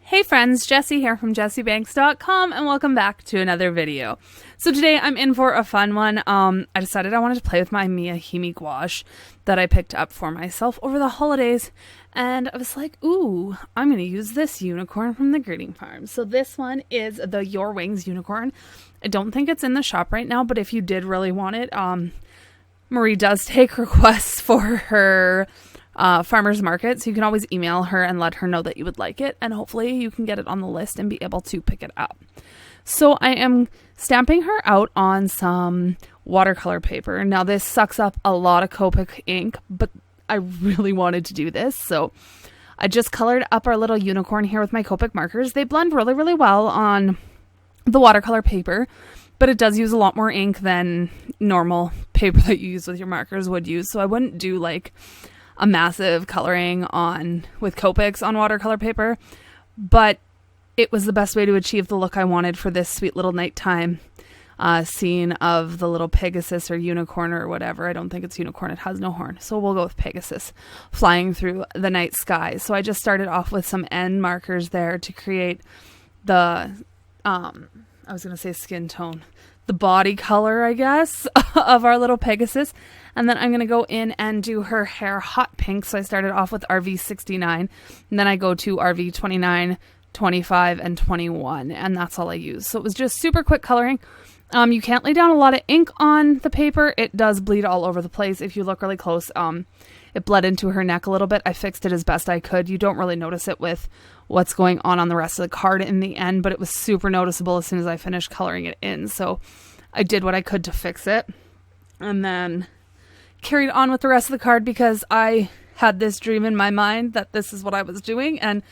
Hey friends, Jessie here from jessiebanks.com and welcome back to another video. So today I'm in for a fun one. I decided I wanted to play with my Miyahime gouache that I picked up for myself over the holidays, and I was like, ooh, I'm going to use this unicorn from the greeting farm. So this one is the Your Wings unicorn. I don't think it's in the shop right now, but if you did really want it, Marie does take requests for her farmer's market, so you can always email her and let her know that you would like it, and hopefully you can get it on the list and be able to pick it up. So I am stamping her out on some watercolor paper. Now this sucks up a lot of copic ink, but I really wanted to do this, so I just colored up our little unicorn here with my copic markers. They blend really, really well on the watercolor paper, but it does use a lot more ink than normal paper that you use with your markers would use, so I wouldn't do like a massive coloring on with Copics on watercolor paper, but it was the best way to achieve the look I wanted for this sweet little nighttime scene of the little Pegasus or unicorn or whatever. I don't think it's unicorn, it has no horn, so we'll go with Pegasus flying through the night sky. So I just started off with some end markers there to create the I was gonna say skin tone, the body color, I guess, of our little Pegasus. And then I'm going to go in and do her hair hot pink. So I started off with RV69, and then I go to RV29, 25, and 21, and that's all I use. So it was just super quick coloring. You can't lay down a lot of ink on the paper. It does bleed all over the place. If you look really close, it bled into her neck a little bit. I fixed it as best I could. You don't really notice it with what's going on the rest of the card in the end, but it was super noticeable as soon as I finished coloring it in. So I did what I could to fix it, and then carried on with the rest of the card because I had this dream in my mind that this is what I was doing, and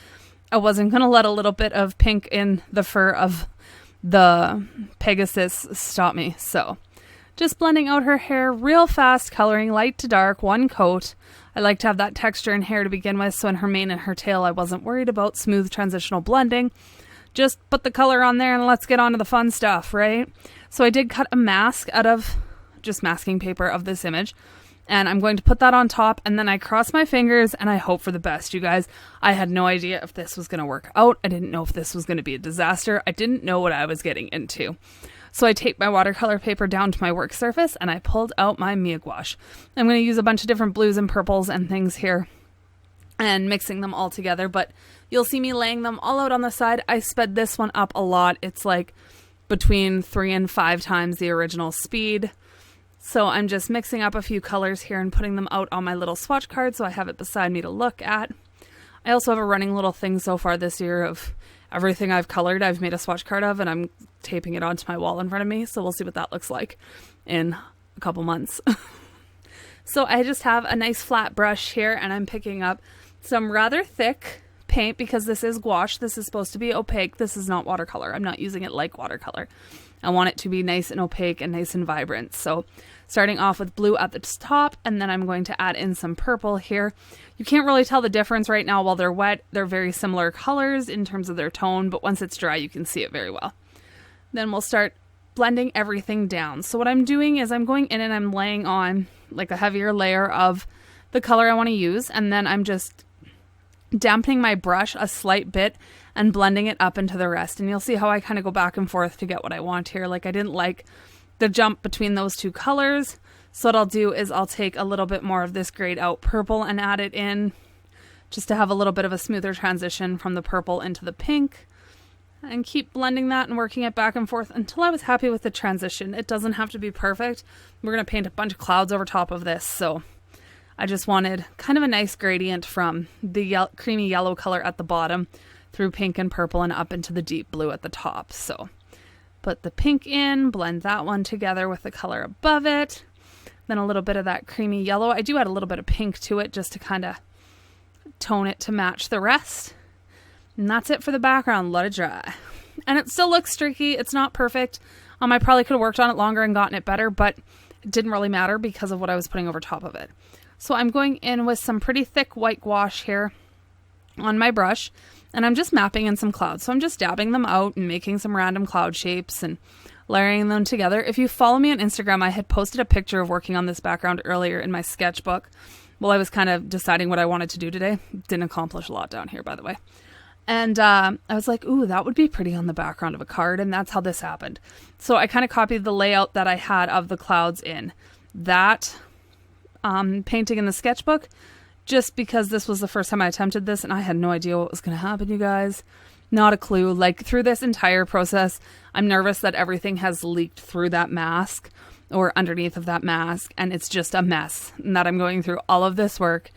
I wasn't going to let a little bit of pink in the fur of the Pegasus stop me. So just blending out her hair real fast, coloring light to dark, one coat. I like to have that texture in hair to begin with, so in her mane and her tail I wasn't worried about smooth transitional blending. Just put the color on there and let's get on to the fun stuff, right? So I did cut a mask out of just masking paper of this image, and I'm going to put that on top, and then I cross my fingers and I hope for the best, you guys. I had no idea if this was going to work out. I didn't know if this was going to be a disaster. I didn't know what I was getting into. So I taped my watercolor paper down to my work surface and I pulled out my Mia gouache. I'm going to use a bunch of different blues and purples and things here and mixing them all together, but you'll see me laying them all out on the side. I sped this one up a lot. It's like between 3 and 5 times the original speed. So I'm just mixing up a few colors here and putting them out on my little swatch card so I have it beside me to look at. I also have a running little thing so far this year of everything I've colored, I've made a swatch card of, and I'm taping it onto my wall in front of me. So we'll see what that looks like in a couple months. So I just have a nice flat brush here, and I'm picking up some rather thick paint because this is gouache. This is supposed to be opaque. This is not watercolor. I'm not using it like watercolor. I want it to be nice and opaque and nice and vibrant. So starting off with blue at the top, and then I'm going to add in some purple here. You can't really tell the difference right now while they're wet. They're very similar colors in terms of their tone, but once it's dry, you can see it very well. Then we'll start blending everything down. So what I'm doing is I'm going in and I'm laying on like a heavier layer of the color I want to use, and then I'm just dampening my brush a slight bit and blending it up into the rest. And you'll see how I kind of go back and forth to get what I want here. Like I didn't like the jump between those two colors. So what I'll do is I'll take a little bit more of this grayed out purple and add it in just to have a little bit of a smoother transition from the purple into the pink, and keep blending that and working it back and forth until I was happy with the transition. It doesn't have to be perfect. We're going to paint a bunch of clouds over top of this. So I just wanted kind of a nice gradient from the creamy yellow color at the bottom through pink and purple and up into the deep blue at the top. So put the pink in, blend that one together with the color above it. Then a little bit of that creamy yellow. I do add a little bit of pink to it just to kind of tone it to match the rest. And that's it for the background. Let it dry. And it still looks streaky. It's not perfect. I probably could have worked on it longer and gotten it better, but it didn't really matter because of what I was putting over top of it. So I'm going in with some pretty thick white gouache here on my brush, and I'm just mapping in some clouds. So I'm just dabbing them out and making some random cloud shapes and layering them together. If you follow me on Instagram, I had posted a picture of working on this background earlier in my sketchbook while I was kind of deciding what I wanted to do today. Didn't accomplish a lot down here, by the way. And I was like, ooh, that would be pretty on the background of a card. And that's how this happened. So I kind of copied the layout that I had of the clouds in that painting in the sketchbook, just because this was the first time I attempted this and I had no idea what was going to happen, you guys. Not a clue. Like, through this entire process, I'm nervous that everything has leaked through that mask or underneath of that mask, and it's just a mess, and that I'm going through all of this work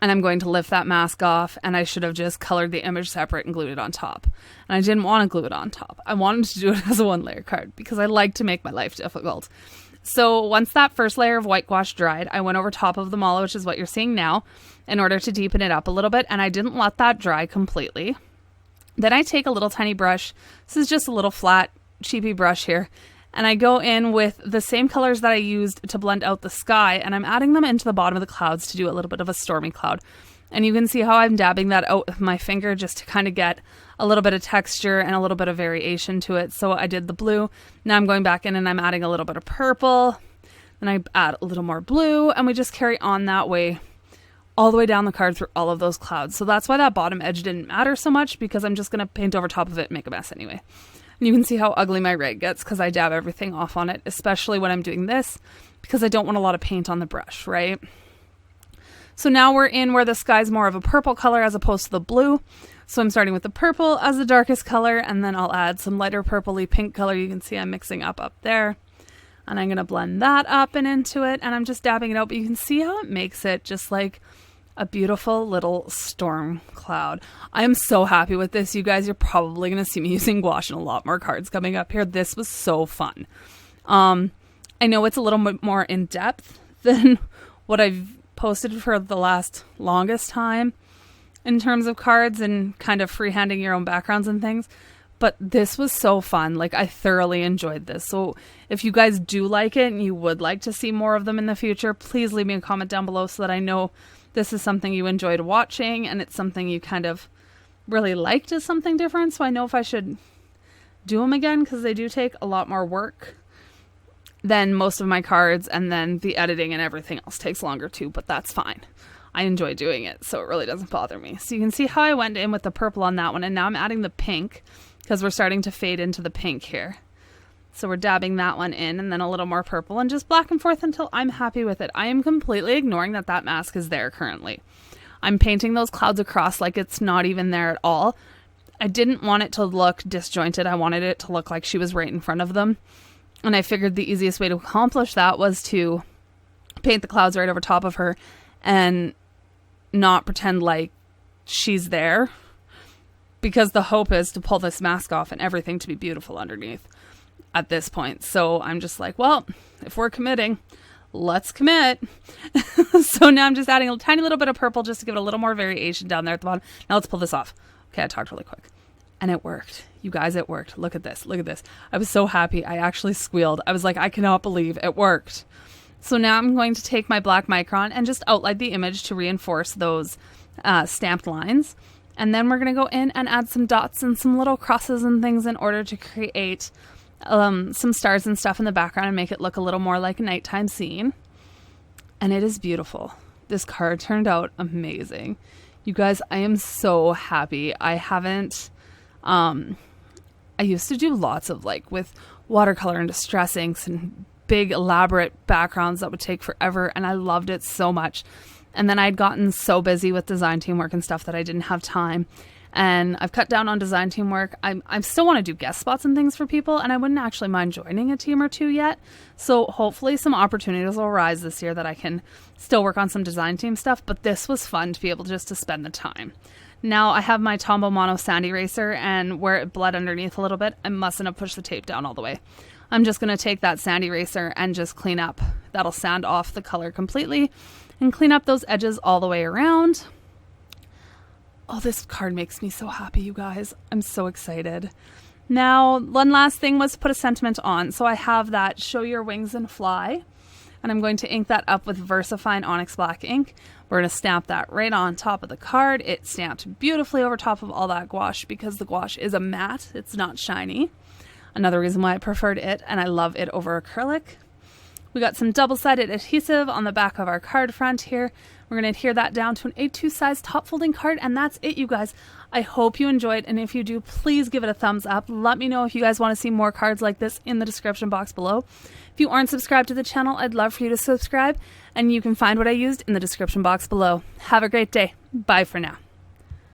and I'm going to lift that mask off, and I should have just colored the image separate and glued it on top. And I didn't want to glue it on top. I wanted to do it as a 1-layer card because I like to make my life difficult. So once that first layer of white gouache dried, I went over top of the mala, which is what you're seeing now, in order to deepen it up a little bit, and I didn't let that dry completely. Then I take a little tiny brush. This is just a little flat, cheapy brush here. And I go in with the same colors that I used to blend out the sky, and I'm adding them into the bottom of the clouds to do a little bit of a stormy cloud. And you can see how I'm dabbing that out with my finger just to kind of get a little bit of texture and a little bit of variation to it. So I did the blue. Now I'm going back in and I'm adding a little bit of purple. Then I add a little more blue, and we just carry on that way all the way down the card through all of those clouds. So that's why that bottom edge didn't matter so much, because I'm just going to paint over top of it and make a mess anyway. And you can see how ugly my rag gets because I dab everything off on it, especially when I'm doing this, because I don't want a lot of paint on the brush, right? So now we're in where the sky's more of a purple color as opposed to the blue. So I'm starting with the purple as the darkest color, and then I'll add some lighter purpley pink color. You can see I'm mixing up there. And I'm going to blend that up and into it, and I'm just dabbing it out. But you can see how it makes it just like a beautiful little storm cloud. I am so happy with this, you guys. You're probably going to see me using gouache in a lot more cards coming up here. This was so fun. I know it's a little bit more in depth than what I've posted for the longest time in terms of cards and kind of freehanding your own backgrounds and things. But this was so fun. Like, I thoroughly enjoyed this. So if you guys do like it and you would like to see more of them in the future, please leave me a comment down below so that I know this is something you enjoyed watching and it's something you kind of really liked as something different. So I know if I should do them again, because they do take a lot more work than most of my cards, and then the editing and everything else takes longer too, but that's fine. I enjoy doing it, so it really doesn't bother me. So you can see how I went in with the purple on that one, and now I'm adding the pink because we're starting to fade into the pink here. So we're dabbing that one in, and then a little more purple, and just back and forth until I'm happy with it. I am completely ignoring that mask is there currently. I'm painting those clouds across like it's not even there at all. I didn't want it to look disjointed. I wanted it to look like she was right in front of them. And I figured the easiest way to accomplish that was to paint the clouds right over top of her and not pretend like she's there, because the hope is to pull this mask off and everything to be beautiful underneath at this point. So I'm just like, well, if we're committing, let's commit. So now I'm just adding a tiny little bit of purple just to give it a little more variation down there at the bottom. Now let's pull this off. Okay, I talked really quick. And it worked. You guys, it worked. Look at this. Look at this. I was so happy. I actually squealed. I was like, I cannot believe it worked. So now I'm going to take my black micron and just outline the image to reinforce those stamped lines. And then we're going to go in and add some dots and some little crosses and things in order to create some stars and stuff in the background and make it look a little more like a nighttime scene. And it is beautiful. This card turned out amazing. You guys, I am so happy. I haven't... I used to do lots of, like, with watercolor and distress inks and big elaborate backgrounds that would take forever, and I loved it so much. And then I'd gotten so busy with design teamwork and stuff that I didn't have time. And I've cut down on design teamwork. I still want to do guest spots and things for people, and I wouldn't actually mind joining a team or two yet. So hopefully some opportunities will arise this year that I can still work on some design team stuff. But this was fun to be able just to spend the time. Now I have my Tombow Mono sand eraser, and where it bled underneath a little bit, I mustn't have pushed the tape down all the way. I'm just going to take that sand eraser and just clean up. That'll sand off the color completely and clean up those edges all the way around. Oh, this card makes me so happy, you guys. I'm so excited. Now, one last thing was to put a sentiment on. So I have that Show Your Wings and Fly, and I'm going to ink that up with VersaFine Onyx Black ink. We're going to stamp that right on top of the card. It stamped beautifully over top of all that gouache because the gouache is a matte. It's not shiny. Another reason why I preferred it, and I love it over acrylic. We got some double-sided adhesive on the back of our card front here. We're going to adhere that down to an A2 size top folding card, and that's it, you guys. I hope you enjoyed, and if you do, please give it a thumbs up. Let me know if you guys want to see more cards like this in the description box below. If you aren't subscribed to the channel, I'd love for you to subscribe, and you can find what I used in the description box below. Have a great day. Bye for now.